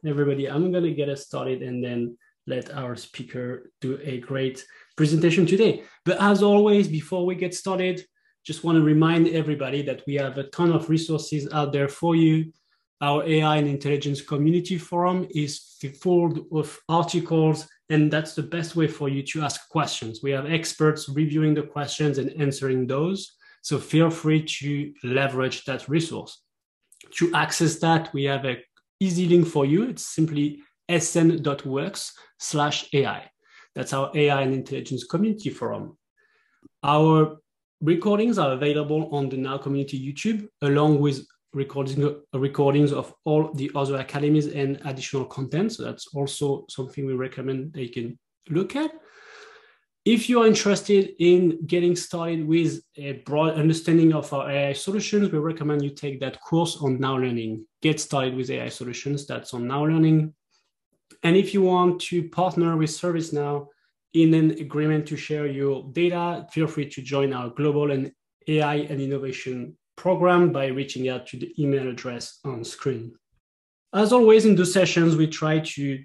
Everybody, I'm going to get us started and then let our speaker do a great presentation today. But as always, before we get started, just want to remind everybody that we have a ton of resources out there for you. Our AI and Intelligence Community Forum is full of articles, and that's the best way for you to ask questions. We have experts reviewing the questions and answering those. So feel free to leverage that resource. To access that, we have an easy link for you. It's simply sn.works/AI. That's our AI and Intelligence Community Forum. Our recordings are available on the Now Community YouTube, along with recordings of all the other academies and additional content. So that's also something we recommend that you can look at. If you're interested in getting started with a broad understanding of our AI solutions, we recommend you take that course on Now Learning. Get started with AI solutions, that's on Now Learning. And if you want to partner with ServiceNow in an agreement to share your data, feel free to join our Global and AI and Innovation program by reaching out to the email address on screen. As always in those sessions, we try to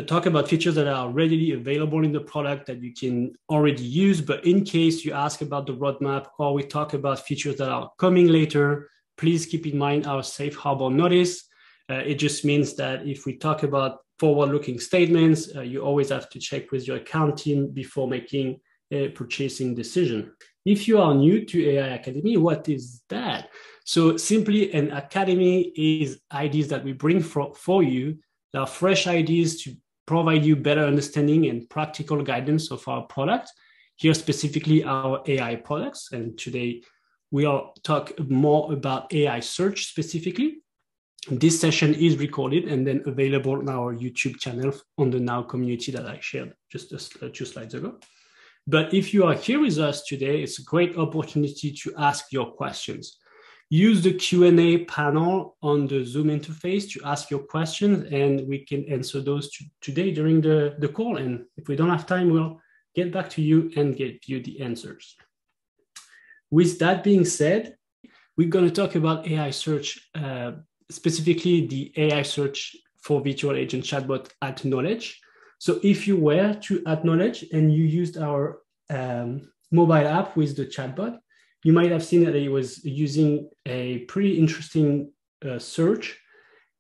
talk about features that are readily available in the product that you can already use. But in case you ask about the roadmap or we talk about features that are coming later, please keep in mind our safe harbor notice. It just means that if we talk about forward-looking statements, you always have to check with your account team before making a purchasing decision. If you are new to AI Academy, what is that? So simply an academy is ideas that we bring for you. There are fresh ideas to provide you better understanding and practical guidance of our product. Here specifically our AI products. And today we'll talk more about AI search specifically. This session is recorded and then available on our YouTube channel on the Now community that I shared just a few slides ago. But if you are here with us today, it's a great opportunity to ask your questions. Use the Q&A panel on the Zoom interface to ask your questions, and we can answer those today during the call. And if we don't have time, we'll get back to you and give you the answers. With that being said, we're going to talk about AI search, specifically the AI search for Virtual Agent Chatbot at Knowledge. So if you were to at Knowledge and you used our mobile app with the chatbot, you might have seen that it was using a pretty interesting search.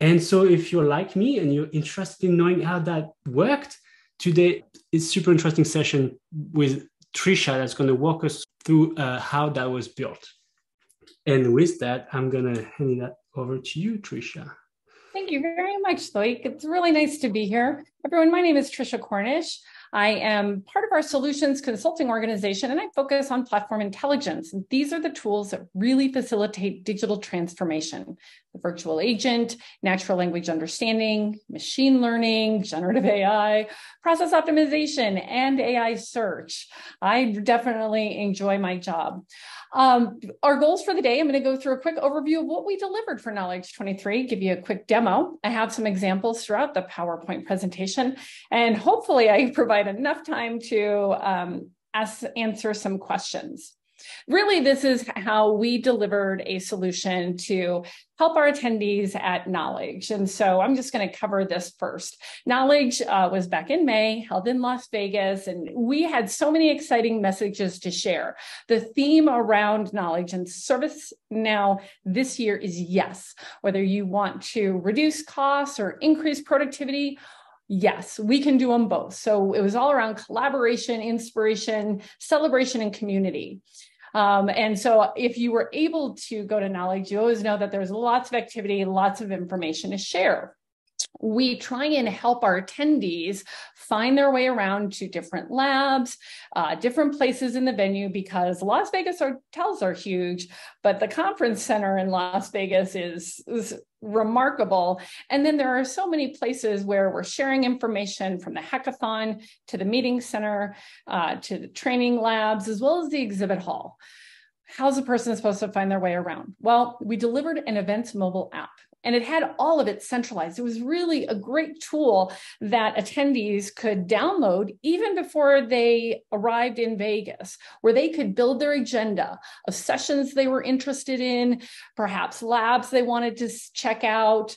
And so if you're like me and you're interested in knowing how that worked, today is a super interesting session with Tricia that's going to walk us through how that was built. And with that, I'm going to hand that over to you, Tricia. Thank you very much, Loic. It's really nice to be here. Everyone, my name is Tricia Cornish. I am part of our solutions consulting organization, and I focus on platform intelligence. And these are the tools that really facilitate digital transformation: the virtual agent, natural language understanding, machine learning, generative AI, process optimization, and AI search. I definitely enjoy my job. Our goals for the day, I'm going to go through a quick overview of what we delivered for Knowledge 23, give you a quick demo. I have some examples throughout the PowerPoint presentation, and hopefully I provide enough time to answer some questions. Really, this is how we delivered a solution to help our attendees at Knowledge. And so I'm just going to cover this first. Knowledge was back in May, held in Las Vegas, and we had so many exciting messages to share. The theme around Knowledge and ServiceNow this year is yes. Whether you want to reduce costs or increase productivity, yes, we can do them both. So it was all around collaboration, inspiration, celebration, and community. And so if you were able to go to Knowledge, you always know that there's lots of activity, lots of information to share. We try and help our attendees find their way around to different labs, different places in the venue, because Las Vegas hotels are huge, but the conference center in Las Vegas is remarkable. And then there are so many places where we're sharing information, from the hackathon to the meeting center, to the training labs, as well as the exhibit hall. How's a person supposed to find their way around? Well, we delivered an events mobile app. and it had all of it centralized. It was really a great tool that attendees could download even before they arrived in Vegas, where they could build their agenda of sessions they were interested in, perhaps labs they wanted to check out.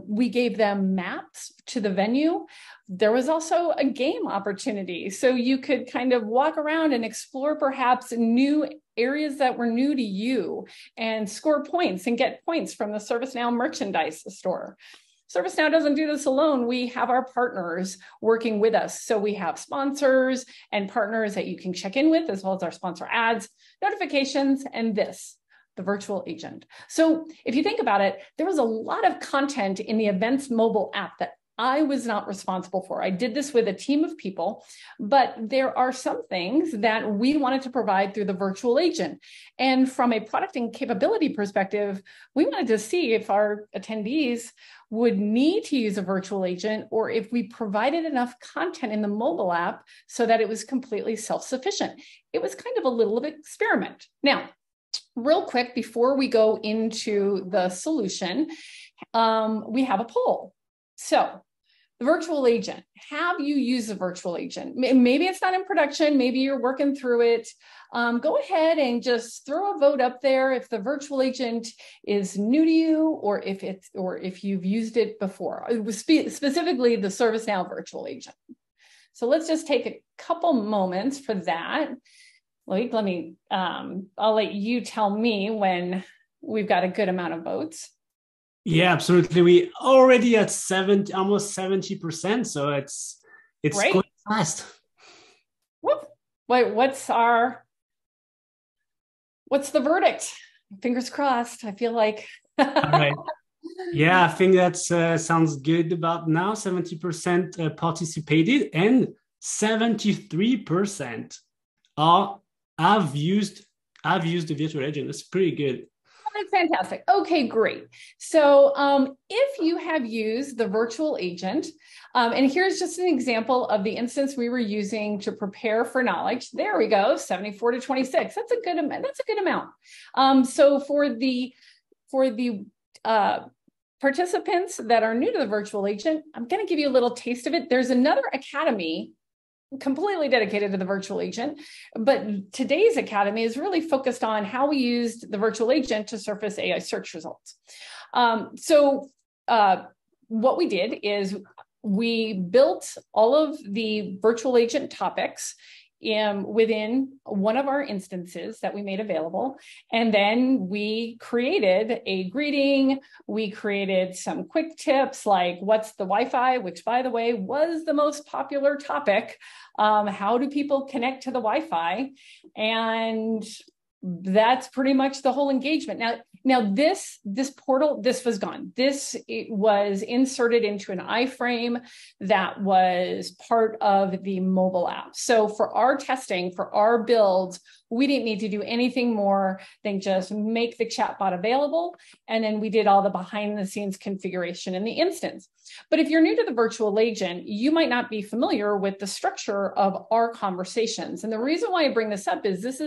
We gave them maps to the venue. There was also a game opportunity. So you could kind of walk around and explore perhaps new areas that were new to you and score points and get points from the ServiceNow merchandise store. ServiceNow doesn't do this alone. We have our partners working with us. So we have sponsors and partners that you can check in with, as well as our sponsor ads, notifications, and this, the virtual agent. So if you think about it, there was a lot of content in the events mobile app that I was not responsible for. I did this with a team of people, but there are some things that we wanted to provide through the virtual agent. And from a product and capability perspective, we wanted to see if our attendees would need to use a virtual agent or if we provided enough content in the mobile app so that it was completely self-sufficient. It was kind of a little experiment. Now, real quick, before we go into the solution, we have a poll. So the virtual agent, have you used the virtual agent? Maybe it's not in production. Maybe you're working through it. Go ahead and just throw a vote up there if the virtual agent is new to you or if you've used it before. It was specifically the ServiceNow virtual agent. So let's just take a couple moments for that. Like, I'll let you tell me when we've got a good amount of votes. Yeah, absolutely. We already at almost 70%. So it's Great. Going fast. Whoop. Wait, what's the verdict? Fingers crossed. I feel like. All right. Yeah, I think that sounds good about now. 70% participated and 73% have used the virtual agent. That's pretty good. That's fantastic. Okay, great. So if you have used the virtual agent, and here's just an example of the instance we were using to prepare for knowledge. There we go, 74 to 26. That's a good amount. So for the participants that are new to the virtual agent, I'm going to give you a little taste of it. There's another academy completely dedicated to the virtual agent, but today's academy is really focused on how we used the virtual agent to surface AI search results. So what we did is we built all of the virtual agent topics within one of our instances that we made available. And then we created a greeting. We created some quick tips like what's the Wi-Fi, which by the way, was the most popular topic. How do people connect to the Wi-Fi? And that's pretty much the whole engagement. Now this portal, this was gone. It was inserted into an iframe that was part of the mobile app. So for our testing, for our builds, we didn't need to do anything more than just make the chatbot available. And then we did all the behind the scenes configuration in the instance. But if you're new to the virtual agent, you might not be familiar with the structure of our conversations. And the reason why I bring this up is this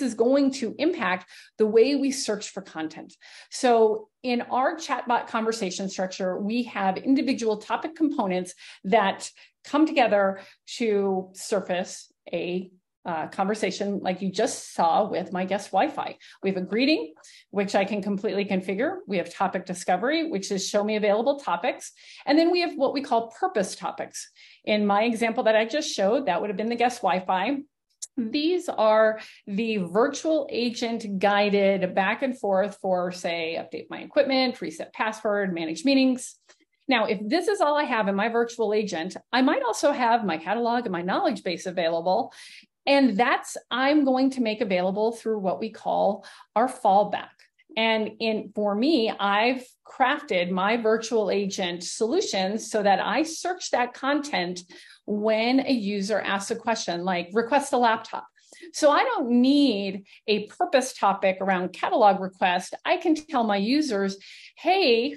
is going to impact the way we search for content. So in our chatbot conversation structure, we have individual topic components that come together to surface a conversation like you just saw with my guest Wi-Fi. We have a greeting, which I can completely configure. We have topic discovery, which is show me available topics. And then we have what we call purpose topics. In my example that I just showed, that would have been the guest Wi-Fi. These are the virtual agent guided back and forth for, say, update my equipment, reset password, manage meetings. Now, if this is all I have in my virtual agent, I might also have my catalog and my knowledge base available. And I'm going to make available through what we call our fallback. And for me, I've crafted my virtual agent solutions so that I search that content when a user asks a question like request a laptop. So I don't need a purpose topic around catalog request. I can tell my users, hey,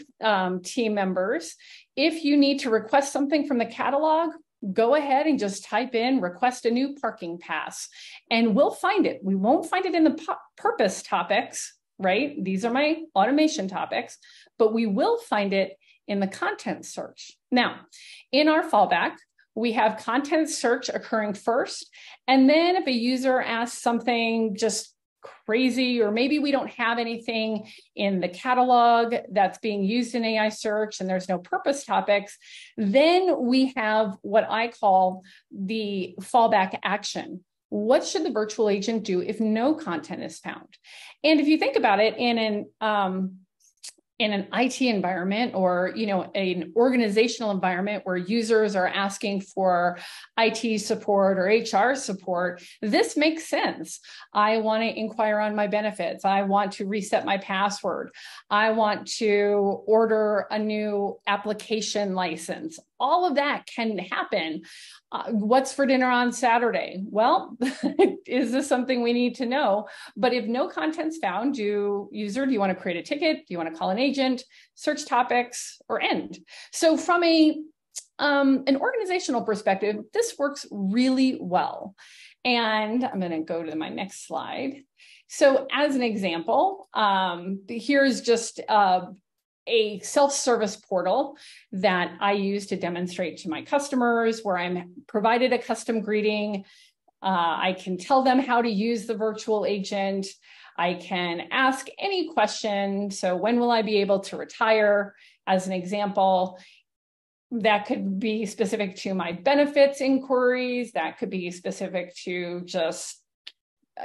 team members, if you need to request something from the catalog, go ahead and just type in request a new parking pass and we'll find it. We won't find it in the purpose topics, right? These are my automation topics, but we will find it in the content search. Now, in our fallback, we have content search occurring first. And then if a user asks something just crazy, or maybe we don't have anything in the catalog that's being used in AI search and there's no purpose topics, then we have what I call the fallback action. What should the virtual agent do if no content is found? And if you think about it, in an IT environment, or an organizational environment where users are asking for IT support or HR support, this makes sense. I want to inquire on my benefits. I want to reset my password. I want to order a new application license. All of that can happen. What's for dinner on Saturday? Well, is this something we need to know? But if no content's found, do you want to create a ticket? Do you want to call an agent, search topics, or end? So from an organizational perspective, this works really well. And I'm going to go to my next slide. So as an example, here's just a self-service portal that I use to demonstrate to my customers, where I'm provided a custom greeting. I can tell them how to use the virtual agent. I can ask any question. So when will I be able to retire, as an example? That could be specific to my benefits inquiries. That could be specific to just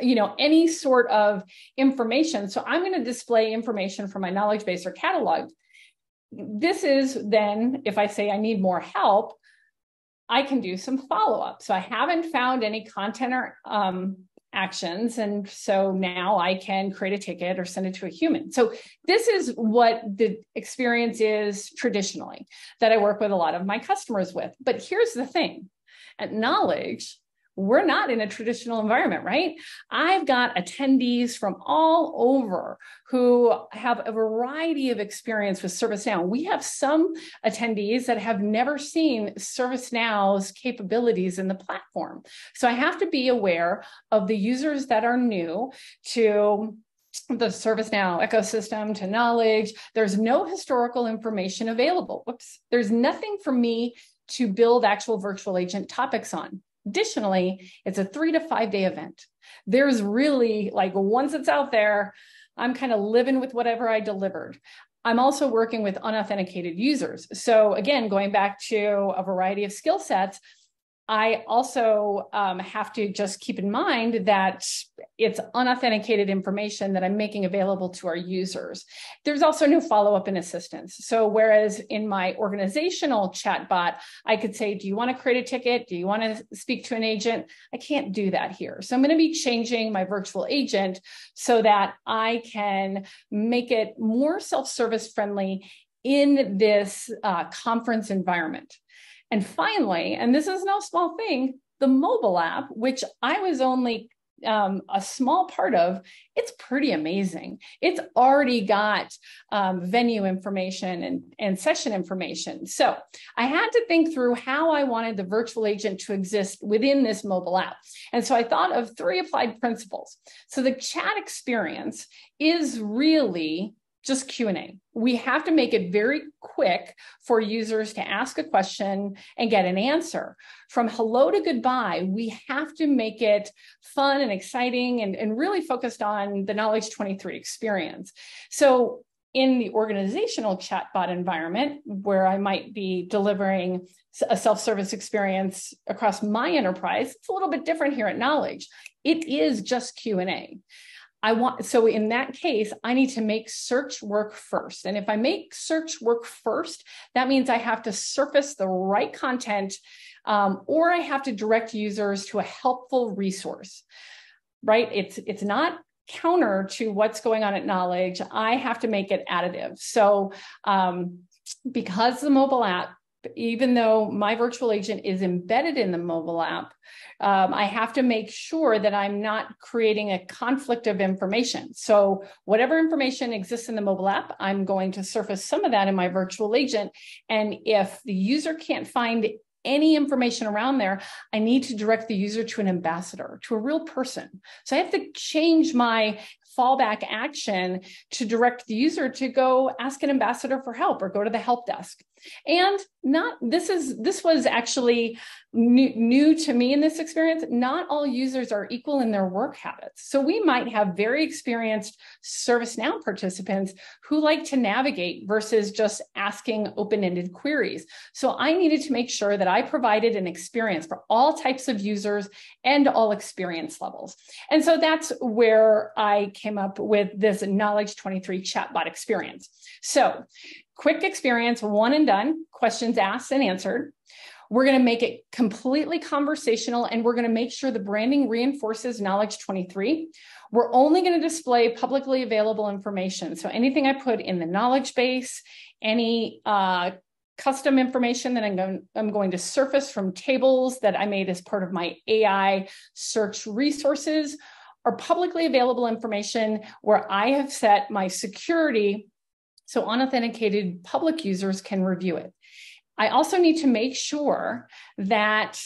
any sort of information. So I'm going to display information from my knowledge base or catalog. This is then, if I say I need more help, I can do some follow-up. So I haven't found any content or actions. And so now I can create a ticket or send it to a human. So this is what the experience is traditionally that I work with a lot of my customers with. But here's the thing. At Knowledge, we're not in a traditional environment, right? I've got attendees from all over who have a variety of experience with ServiceNow. We have some attendees that have never seen ServiceNow's capabilities in the platform. So I have to be aware of the users that are new to the ServiceNow ecosystem, to Knowledge. There's no historical information available. Whoops. There's nothing for me to build actual virtual agent topics on. Additionally, it's a 3 to 5 day event. There's really, once it's out there, I'm kind of living with whatever I delivered. I'm also working with unauthenticated users. So again, going back to a variety of skill sets, I also have to just keep in mind that it's unauthenticated information that I'm making available to our users. There's also no follow-up and assistance. So whereas in my organizational chatbot, I could say, do you want to create a ticket? Do you want to speak to an agent? I can't do that here. So I'm going to be changing my virtual agent so that I can make it more self-service friendly in this conference environment. And finally, and this is no small thing, the mobile app, which I was only a small part of, it's pretty amazing. It's already got venue information and session information. So I had to think through how I wanted the virtual agent to exist within this mobile app. And so I thought of 3 applied principles. So the chat experience is really just Q&A. We have to make it very quick for users to ask a question and get an answer. From hello to goodbye, we have to make it fun and exciting and really focused on the Knowledge 23 experience. So in the organizational chatbot environment, where I might be delivering a self-service experience across my enterprise, it's a little bit different here at Knowledge. It is just Q&A. So in that case, I need to make search work first. And if I make search work first, that means I have to surface the right content, or I have to direct users to a helpful resource, right? It's not counter to what's going on at Knowledge. I have to make it additive. So because the mobile app, even though my virtual agent is embedded in the mobile app, I have to make sure that I'm not creating a conflict of information. So whatever information exists in the mobile app, I'm going to surface some of that in my virtual agent. And if the user can't find any information around there, I need to direct the user to an ambassador, to a real person. So I have to change my fallback action to direct the user to go ask an ambassador for help or go to the help desk. And this was actually new to me in this experience. Not all users are equal in their work habits. So we might have very experienced ServiceNow participants who like to navigate versus just asking open-ended queries. So I needed to make sure that I provided an experience for all types of users and all experience levels. And so that's where I came up with this Knowledge 23 chatbot experience. So quick experience, one and done, questions asked and answered. We're going to make it completely conversational, and we're going to make sure the branding reinforces Knowledge 23. We're only going to display publicly available information. So anything I put in the knowledge base, any custom information that I'm going to surface from tables that I made as part of my AI search resources, are publicly available information where I have set my security so unauthenticated public users can review it. I also need to make sure that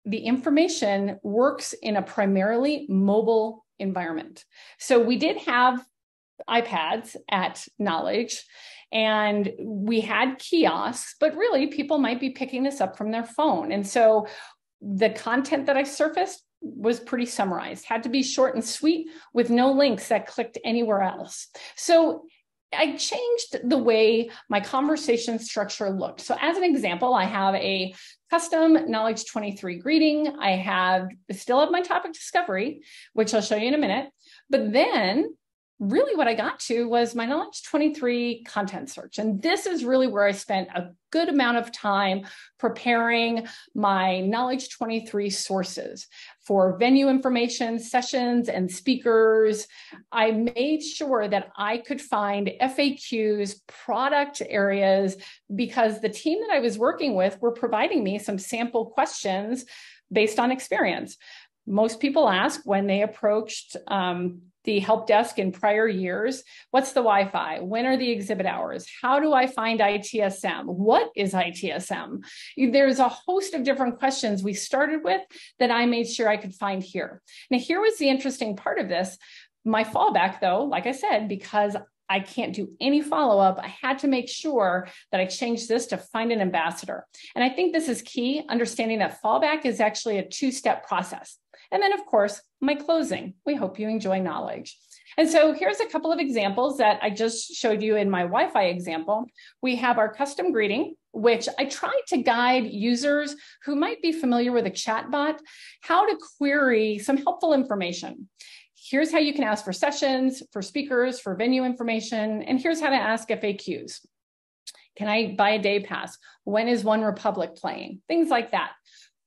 the information works in a primarily mobile environment. So we did have iPads at Knowledge, and we had kiosks, but really people might be picking this up from their phone. And so the content that I surfaced was pretty summarized, had to be short and sweet with no links that clicked anywhere else. So I changed the way my conversation structure looked. So as an example, I have a custom Knowledge 23 greeting. I still have my topic discovery, which I'll show you in a minute. But then really what I got to was my Knowledge 23 content search. And this is really where I spent a good amount of time preparing my Knowledge 23 sources for venue information, sessions, and speakers. I made sure that I could find FAQs, product areas, because the team that I was working with were providing me some sample questions based on experience. Most people ask when they approached the help desk in prior years, what's the Wi-Fi? When are the exhibit hours? How do I find ITSM? What is ITSM? There's a host of different questions we started with that I made sure I could find here. Now, here was the interesting part of this. My fallback, though, like I said, because I can't do any follow-up, I had to make sure that I changed this to find an ambassador. And I think this is key, understanding that fallback is actually a two-step process. And then, of course, my closing. We hope you enjoy Knowledge. And so here's a couple of examples that I just showed you in my Wi-Fi example. We have our custom greeting, which I tried to guide users who might be familiar with a chatbot, how to query some helpful information. Here's how you can ask for sessions, for speakers, for venue information, and here's how to ask FAQs. Can I buy a day pass? When is One Republic playing? Things like that.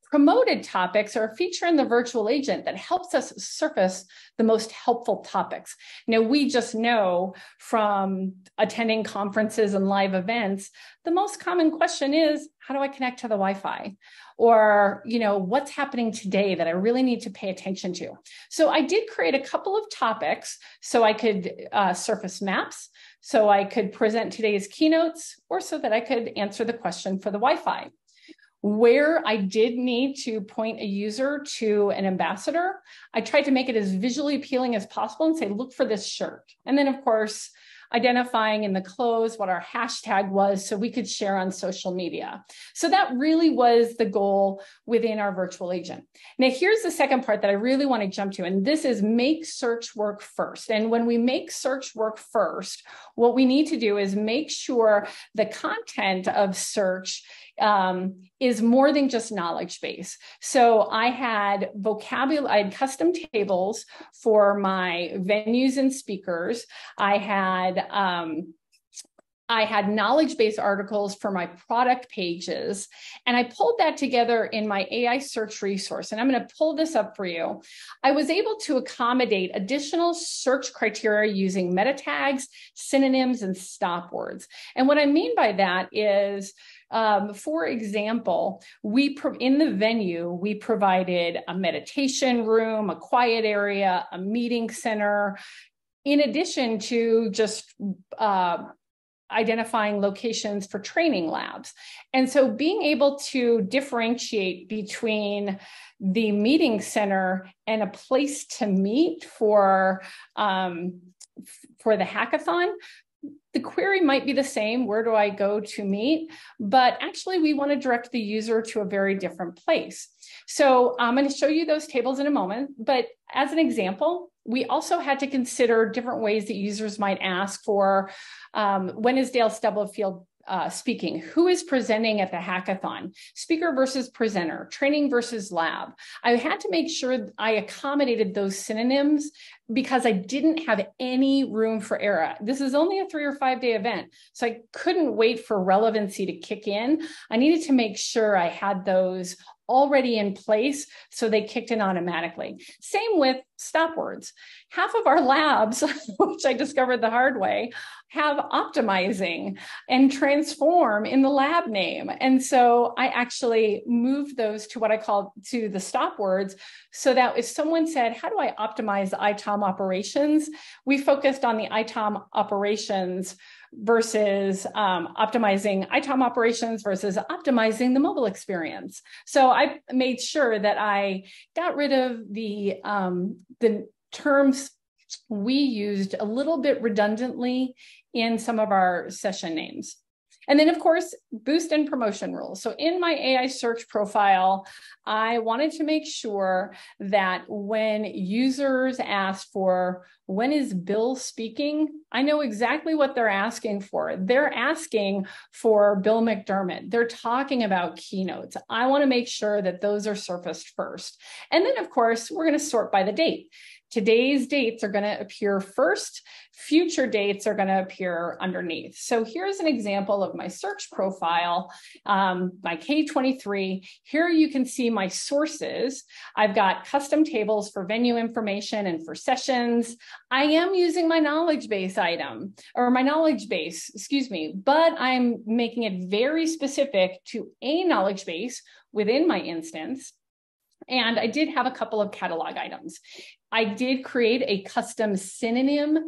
Promoted topics are a feature in the virtual agent that helps us surface the most helpful topics. Now, we just know from attending conferences and live events, the most common question is, how do I connect to the Wi-Fi? Or, what's happening today that I really need to pay attention to? So I did create a couple of topics so I could surface maps, so I could present today's keynotes, or so that I could answer the question for the Wi-Fi. Where I did need to point a user to an ambassador, I tried to make it as visually appealing as possible and say, look for this shirt. And then, of course, identifying in the close what our hashtag was so we could share on social media. So that really was the goal within our virtual agent. Now, here's the second part that I really want to jump to, and this is make search work first. And when we make search work first, what we need to do is make sure the content of search is more than just knowledge base. So I had vocabulary, I had custom tables for my venues and speakers. I had knowledge-based articles for my product pages, and I pulled that together in my AI search resource. And I'm going to pull this up for you. I was able to accommodate additional search criteria using meta tags, synonyms, and stop words. And what I mean by that is, for example, in the venue, we provided a meditation room, a quiet area, a meeting center, in addition to just identifying locations for training labs. And so being able to differentiate between the meeting center and a place to meet for the hackathon, the query might be the same, where do I go to meet? But actually we want to direct the user to a very different place. So I'm going to show you those tables in a moment, but as an example, we also had to consider different ways that users might ask for, when is Dale Stubblefield speaking? Who is presenting at the hackathon? Speaker versus presenter, training versus lab. I had to make sure I accommodated those synonyms because I didn't have any room for error. This is only a 3 or 5 day event, so I couldn't wait for relevancy to kick in. I needed to make sure I had those already in place so they kicked in automatically. Same with stop words. Half of our labs, which I discovered the hard way, have optimizing and transform in the lab name. And so I actually moved those to what I call to the stop words, so that if someone said, how do I optimize the ITOM operations? We focused on the ITOM operations versus optimizing ITOM operations versus optimizing the mobile experience. So I made sure that I got rid of the terms we used a little bit redundantly in some of our session names. And then, of course, boost and promotion rules. So in my AI search profile, I wanted to make sure that when users asked for, when is Bill speaking, I know exactly what they're asking for. They're asking for Bill McDermott. They're talking about keynotes. I want to make sure that those are surfaced first. And then, of course, we're going to sort by the date. Today's dates are going to appear first. Future dates are going to appear underneath. So here's an example of my search profile, my K23. Here you can see my sources. I've got custom tables for venue information and for sessions. I am using my knowledge base item, or my knowledge base, excuse me, but I'm making it very specific to a knowledge base within my instance. And I did have a couple of catalog items. I did create a custom synonym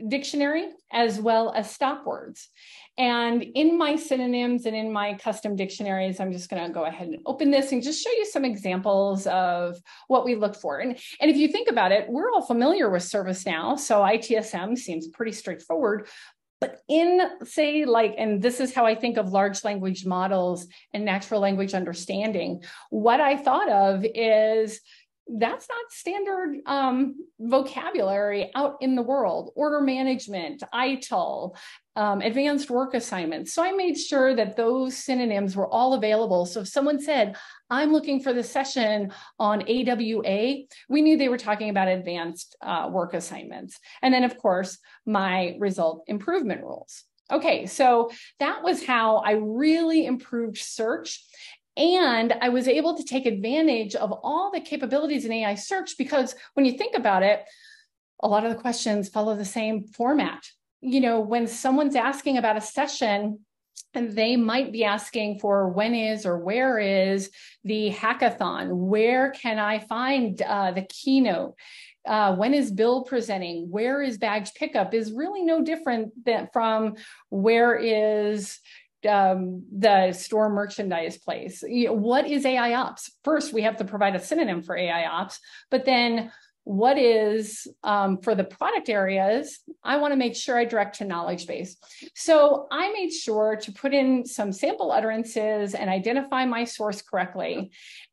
dictionary as well as stop words. And in my synonyms and in my custom dictionaries, I'm just going to go ahead and open this and just show you some examples of what we look for. And if you think about it, we're all familiar with ServiceNow, so ITSM seems pretty straightforward. But in, say, like, and this is how I think of large language models and natural language understanding, what I thought of is that's not standard vocabulary out in the world. Order management, ITIL, advanced work assignments. So I made sure that those synonyms were all available. So if someone said, I'm looking for the session on AWA, we knew they were talking about advanced work assignments. And then, of course, my result improvement rules. Okay, so that was how I really improved search. And I was able to take advantage of all the capabilities in AI search, because when you think about it, a lot of the questions follow the same format. You know, when someone's asking about a session, and they might be asking for when is or where is the hackathon? Where can I find the keynote? When is Bill presenting? Where is badge pickup? Is really no different than from where is the store merchandise place. You know, what is AI ops? First, we have to provide a synonym for AI ops, but then what is for the product areas, I want to make sure I direct to knowledge base. So I made sure to put in some sample utterances and identify my source correctly.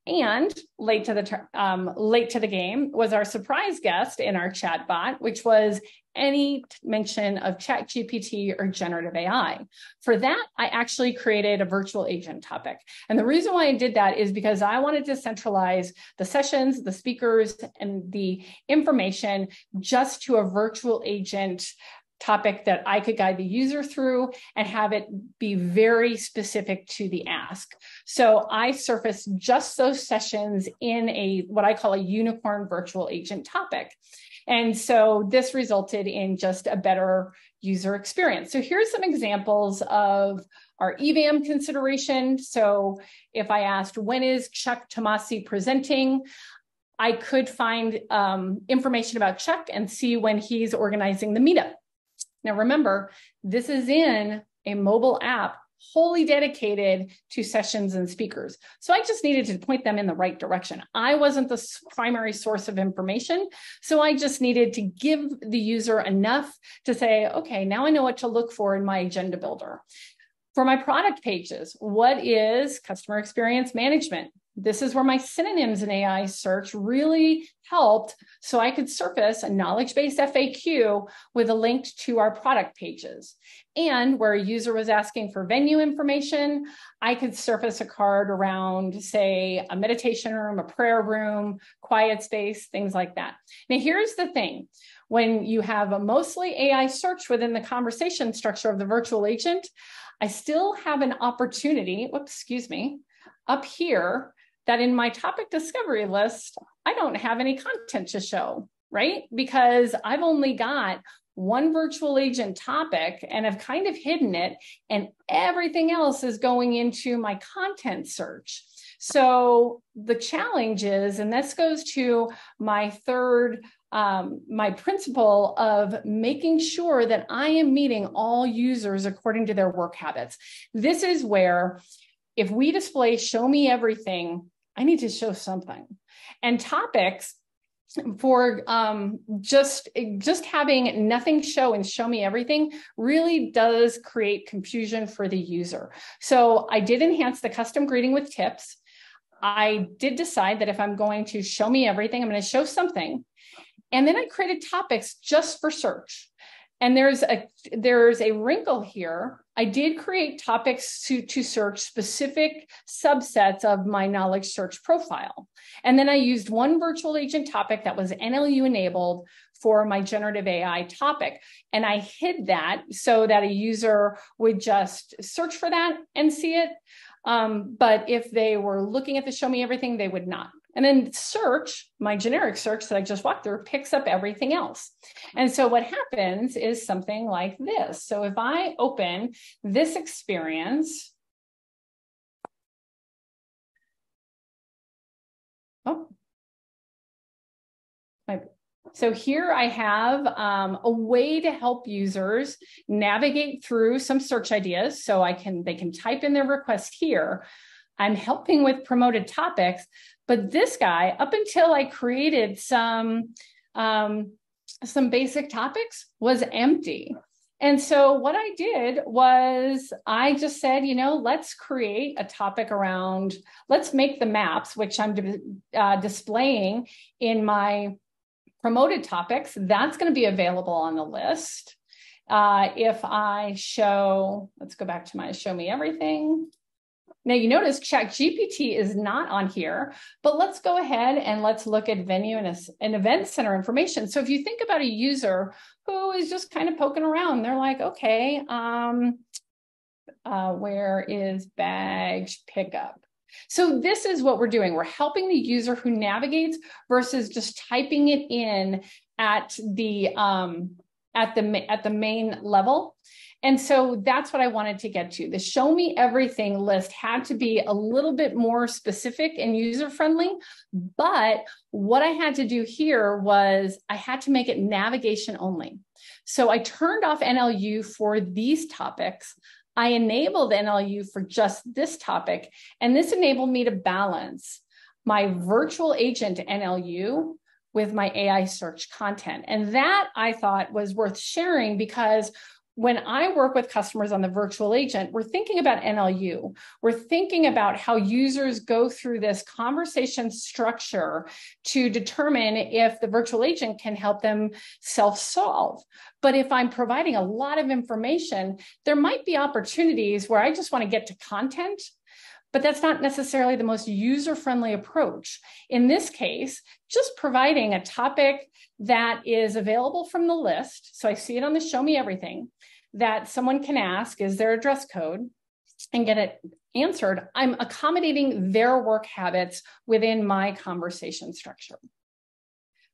And late to the game was our surprise guest in our chatbot, which was any mention of ChatGPT or generative AI. For that, I actually created a virtual agent topic. And the reason why I did that is because I wanted to centralize the sessions, the speakers, and the information just to a virtual agent topic that I could guide the user through and have it be very specific to the ask. So I surfaced just those sessions in a what I call a unicorn virtual agent topic. And so this resulted in just a better user experience. So here's some examples of our EVAM consideration. So if I asked, when is Chuck Tomasi presenting? I could find information about Chuck and see when he's organizing the meetup. Now, remember, this is in a mobile app wholly dedicated to sessions and speakers. So I just needed to point them in the right direction. I wasn't the primary source of information. So I just needed to give the user enough to say, okay, now I know what to look for in my agenda builder. For my product pages, what is customer experience management? This is where my synonyms in AI search really helped, so I could surface a knowledge-based FAQ with a link to our product pages. And where a user was asking for venue information, I could surface a card around, say, a meditation room, a prayer room, quiet space, things like that. Now, here's the thing. When you have a mostly AI search within the conversation structure of the virtual agent, I still have an opportunity, up here, that in my topic discovery list, I don't have any content to show, right? Because I've only got one virtual agent topic and I've kind of hidden it, and everything else is going into my content search. So the challenge is, and this goes to my third, my principle of making sure that I am meeting all users according to their work habits. This is where, if we display show me everything, I need to show something. And topics, for just having nothing show and show me everything really does create confusion for the user. So I did enhance the custom greeting with tips. I did decide that if I'm going to show me everything, I'm going to show something. And then I created topics just for search. And there's a wrinkle here. I did create topics to search specific subsets of my knowledge search profile. And then I used one virtual agent topic that was NLU enabled for my generative AI topic. And I hid that so that a user would just search for that and see it. But if they were looking at the show me everything, they would not. And then search, my generic search that I just walked through, picks up everything else. And so what happens is something like this. So if I open this experience, so here I have a way to help users navigate through some search ideas. So they can type in their request here. I'm helping with promoted topics, but this guy, up until I created some basic topics, was empty. And so what I did was I just said, let's create a topic around, let's make the maps, which I'm displaying in my promoted topics. That's going to be available on the list. If I show, let's go back to my show me everything. Now you notice ChatGPT is not on here, but let's go ahead and let's look at venue and event center information. So if you think about a user who is just kind of poking around, they're like, okay, where is baggage pickup? So this is what we're doing. We're helping the user who navigates versus just typing it in at the main level. And so that's what I wanted to get to. The show me everything list had to be a little bit more specific and user-friendly, but what I had to do here was I had to make it navigation only. So I turned off NLU for these topics. I enabled NLU for just this topic, and this enabled me to balance my virtual agent NLU with my AI search content. And that I thought was worth sharing because when I work with customers on the virtual agent, we're thinking about NLU. We're thinking about how users go through this conversation structure to determine if the virtual agent can help them self-solve. But if I'm providing a lot of information, there might be opportunities where I just want to get to content, but that's not necessarily the most user-friendly approach. In this case, just providing a topic that is available from the list, so I see it on the show me everything, that someone can ask, is there a dress code, and get it answered, I'm accommodating their work habits within my conversation structure.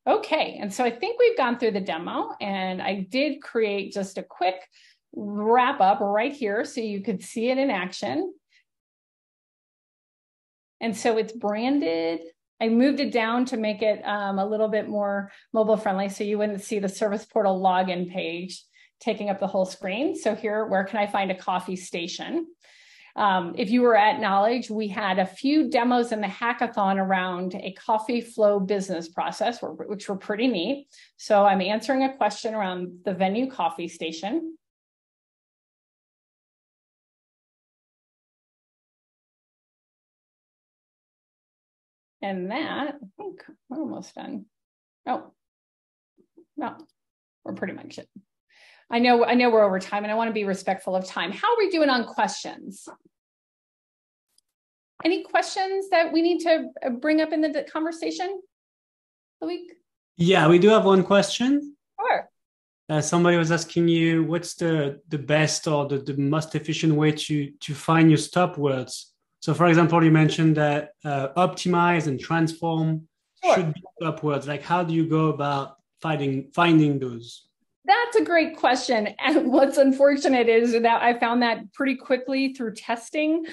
Okay, and so I think we've gone through the demo, and I did create just a quick wrap up right here so you could see it in action. And so it's branded. I moved it down to make it a little bit more mobile friendly so you wouldn't see the service portal login page. taking up the whole screen. So here, where can I find a coffee station? If you were at Knowledge, we had a few demos in the hackathon around a coffee flow business process, which were pretty neat. So I'm answering a question around the venue coffee station. And that, I think we're almost done. Oh, no, we're pretty much it. I know we're over time and I want to be respectful of time. How are we doing on questions? Any questions that we need to bring up in the conversation, Loic? Yeah, we do have one question. Sure. Somebody was asking you, what's the best or the most efficient way to find your stop words? So, for example, you mentioned that optimize and transform should be stop words. Like, how do you go about finding those? That's a great question. And what's unfortunate is that I found that pretty quickly through testing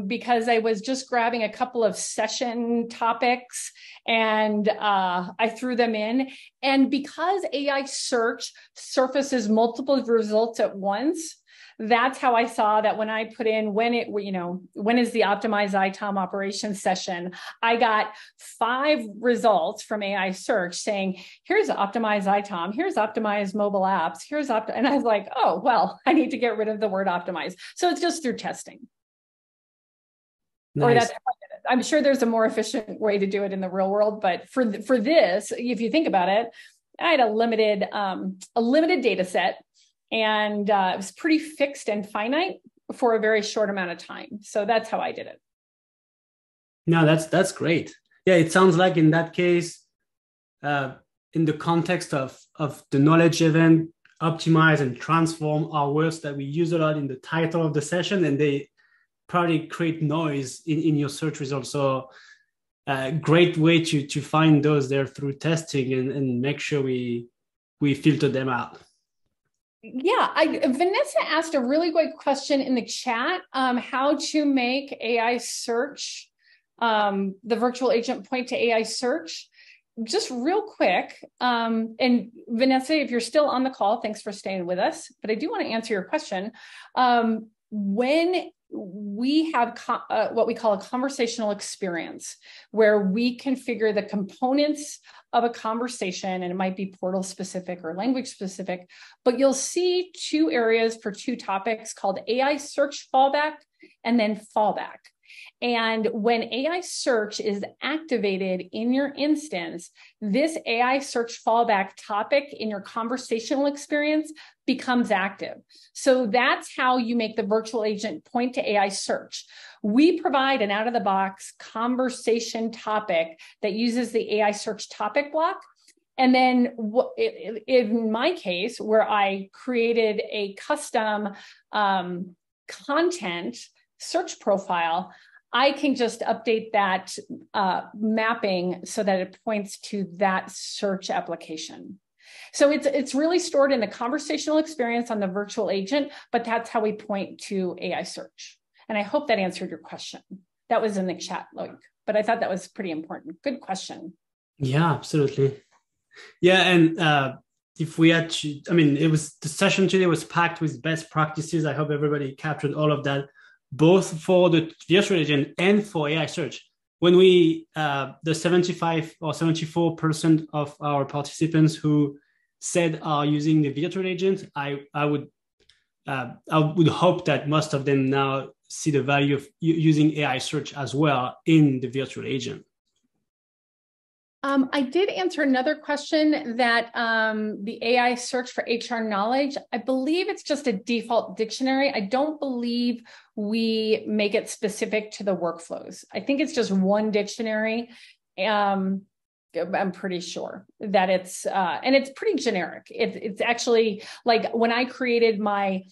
because I was just grabbing a couple of session topics and I threw them in. And because AI search surfaces multiple results at once, that's how I saw that when I put in when is the optimized ITOM operations session, I got 5 results from AI search saying, here's optimized ITOM, here's optimized mobile apps, and I was like, oh, well, I need to get rid of the word optimize. So it's just through testing. Nice. Or that's how I did it. I'm sure there's a more efficient way to do it in the real world, but for this, if you think about it, I had a limited data set. And it was pretty fixed and finite for a very short amount of time. So that's how I did it. No, that's great. Yeah, it sounds like in that case, in the context of the knowledge event, optimize and transform are words that we use a lot in the title of the session, and they probably create noise in your search results. So great way to find those there through testing and make sure we filter them out. Yeah, Vanessa asked a really great question in the chat, how to make AI search, the virtual agent point to AI search. Just real quick, and Vanessa, if you're still on the call, thanks for staying with us, but I do want to answer your question. When we have what we call a conversational experience, where we configure the components of a conversation, and it might be portal specific or language specific, but you'll see 2 areas for 2 topics called AI search fallback and then fallback. And when AI search is activated in your instance, this AI search fallback topic in your conversational experience becomes active. So that's how you make the virtual agent point to AI search. We provide an out-of-the-box conversation topic that uses the AI search topic block. And then in my case, where I created a custom content search profile, I can just update that mapping so that it points to that search application. So it's really stored in the conversational experience on the virtual agent, but that's how we point to AI search. And I hope that answered your question. That was in the chat, Loic, but I thought that was pretty important. Good question. Yeah, absolutely. Yeah, and if we had to, the session today was packed with best practices. I hope everybody captured all of that, both for the virtual agent and for AI search. When we, the 75 or 74% of our participants who said are using the virtual agent, I would hope that most of them now see the value of using AI search as well in the virtual agent. I did answer another question that the AI search for HR knowledge, I believe it's just a default dictionary. I don't believe we make it specific to the workflows. I think it's just one dictionary. I'm pretty sure that it's, and it's pretty generic. It's actually like when I created my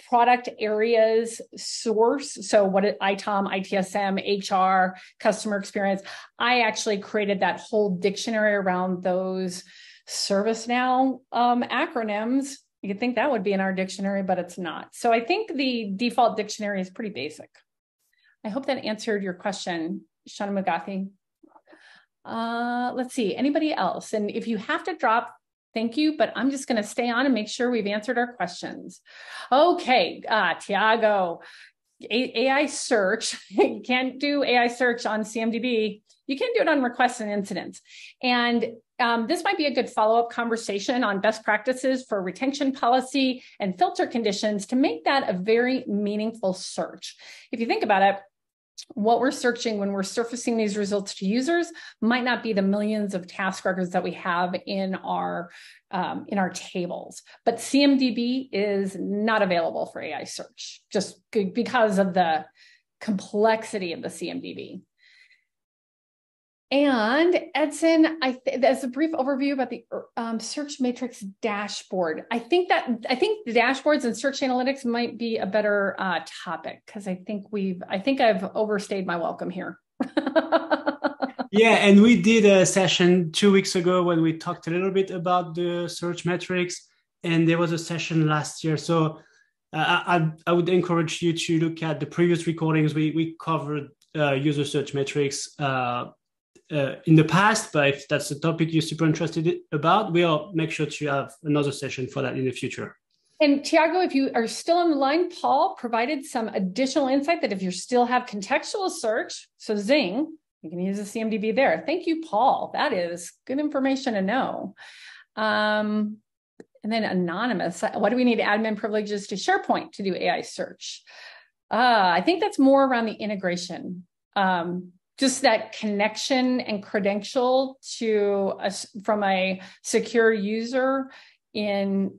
product areas source. So what ITOM, ITSM, HR, customer experience, I actually created that whole dictionary around those ServiceNow acronyms. You could think that would be in our dictionary, but it's not. So I think the default dictionary is pretty basic. I hope that answered your question, Shana McGathy. Let's see, anybody else? And if you have to drop, Thank you, but I'm just going to stay on and make sure we've answered our questions. Okay, Tiago, AI search. You can't do AI search on CMDB. You can do it on requests and incidents. And this might be a good follow-up conversation on best practices for retention policy and filter conditions to make that a very meaningful search. If you think about it, what we're searching when we're surfacing these results to users might not be the millions of task records that we have in our tables, but CMDB is not available for AI search just because of the complexity of the CMDB. And Edson, as a brief overview about the search matrix dashboard, I think the dashboards and search analytics might be a better topic because I think I've overstayed my welcome here. Yeah, and we did a session 2 weeks ago when we talked a little bit about the search metrics, and there was a session last year. So I would encourage you to look at the previous recordings. We covered user search metrics in the past, but if that's a topic you're super interested about, we'll make sure to have another session for that in the future. And Tiago, if you are still on the line, Paul provided some additional insight that if you still have contextual search, so Zing, you can use the CMDB there. Thank you, Paul. That is good information to know. And then anonymous, what do we need admin privileges to SharePoint to do AI search? I think that's more around the integration. Just that connection and credential to from a secure user in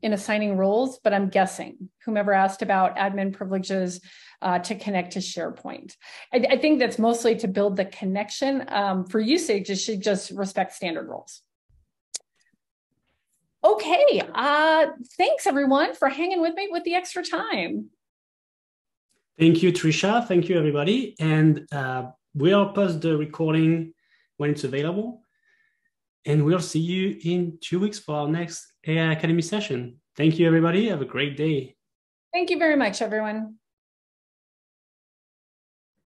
assigning roles, but I'm guessing whomever asked about admin privileges to connect to SharePoint. I think that's mostly to build the connection. For usage, it should just respect standard roles. Okay, thanks everyone for hanging with me with the extra time. Thank you, Tricia. Thank you, everybody. And we'll post the recording when it's available. And we'll see you in 2 weeks for our next AI Academy session. Thank you, everybody. Have a great day. Thank you very much, everyone.